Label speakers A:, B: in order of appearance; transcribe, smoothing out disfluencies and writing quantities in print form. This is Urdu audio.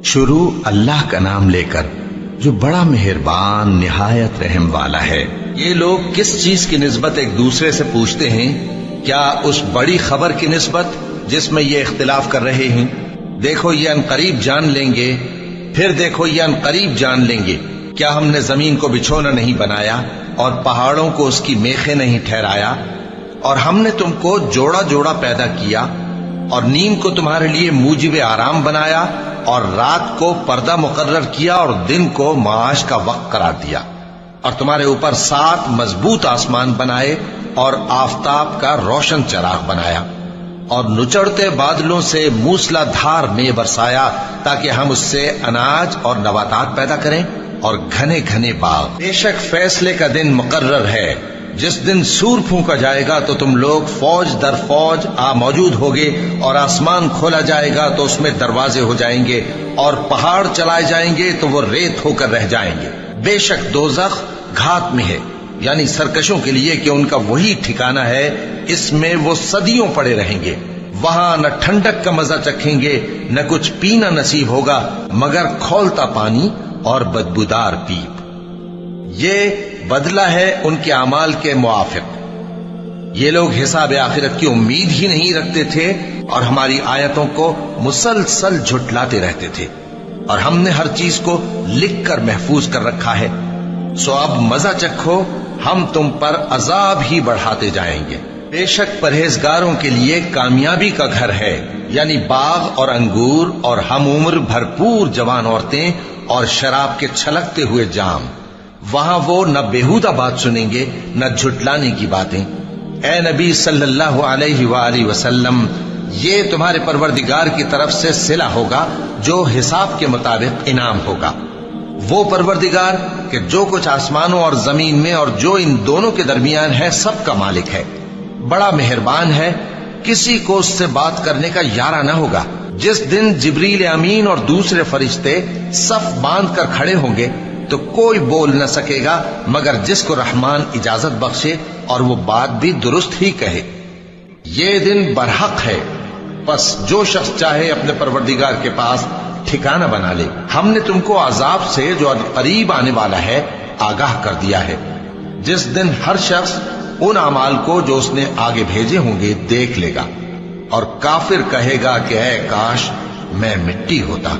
A: شروع اللہ کا نام لے کر جو بڑا مہربان نہایت رحم والا ہے۔ یہ لوگ کس چیز کی نسبت ایک دوسرے سے پوچھتے ہیں؟ کیا اس بڑی خبر کی نسبت جس میں یہ اختلاف کر رہے ہیں؟ دیکھو یہ عنقریب جان لیں گے، پھر دیکھو یہ عنقریب جان لیں گے۔ کیا ہم نے زمین کو بچھونا نہیں بنایا اور پہاڑوں کو اس کی میخیں نہیں ٹھہرایا؟ اور ہم نے تم کو جوڑا جوڑا پیدا کیا اور نیند کو تمہارے لیے موجب آرام بنایا اور رات کو پردہ مقرر کیا اور دن کو معاش کا وقت قرار دیا، اور تمہارے اوپر 7 مضبوط آسمان بنائے اور آفتاب کا روشن چراغ بنایا، اور نچڑتے بادلوں سے موسلا دھار میں برسایا تاکہ ہم اس سے اناج اور نباتات پیدا کریں اور گھنے گھنے باغ۔ بے شک فیصلے کا دن مقرر ہے، جس دن سور پھونکا جائے گا تو تم لوگ فوج در فوج موجود ہوگے، اور آسمان کھولا جائے گا تو اس میں دروازے ہو جائیں گے، اور پہاڑ چلائے جائیں گے تو وہ ریت ہو کر رہ جائیں گے۔ بے شک دوزخ گھات میں ہے، یعنی سرکشوں کے لیے کہ ان کا وہی ٹھکانہ ہے، اس میں وہ صدیوں پڑے رہیں گے۔ وہاں نہ ٹھنڈک کا مزہ چکھیں گے، نہ کچھ پینا نصیب ہوگا مگر کھولتا پانی اور بدبودار پیپ۔ یہ بدلہ ہے ان کے اعمال کے موافق۔ یہ لوگ حساب آخرت کی امید ہی نہیں رکھتے تھے اور ہماری آیتوں کو مسلسل جھٹلاتے رہتے تھے، اور ہم نے ہر چیز کو لکھ کر محفوظ کر رکھا ہے۔ سو اب مزہ چکھو، ہم تم پر عذاب ہی بڑھاتے جائیں گے۔ بے شک پرہیزگاروں کے لیے کامیابی کا گھر ہے، یعنی باغ اور انگور اور ہم عمر بھرپور جوان عورتیں اور شراب کے چھلکتے ہوئے جام۔ وہاں وہ نہ بیہودہ بات سنیں گے نہ جھٹلانے کی باتیں۔ اے نبی صلی اللہ علیہ وآلہ وسلم، یہ تمہارے پروردگار کی طرف سے صلہ ہوگا جو حساب کے مطابق انعام ہوگا۔ وہ پروردگار کہ جو کچھ آسمانوں اور زمین میں اور جو ان دونوں کے درمیان ہے سب کا مالک ہے، بڑا مہربان ہے، کسی کو اس سے بات کرنے کا یارہ نہ ہوگا۔ جس دن جبریل امین اور دوسرے فرشتے صف باندھ کر کھڑے ہوں گے تو کوئی بول نہ سکے گا مگر جس کو رحمان اجازت بخشے اور وہ بات بھی درست ہی کہے۔ یہ دن برحق ہے، بس جو شخص چاہے اپنے پروردگار کے پاس ٹھکانہ بنا لے۔ ہم نے تم کو عذاب سے جو قریب آنے والا ہے آگاہ کر دیا ہے، جس دن ہر شخص ان اعمال کو جو اس نے آگے بھیجے ہوں گے دیکھ لے گا، اور کافر کہے گا کہ اے کاش میں مٹی ہوتا۔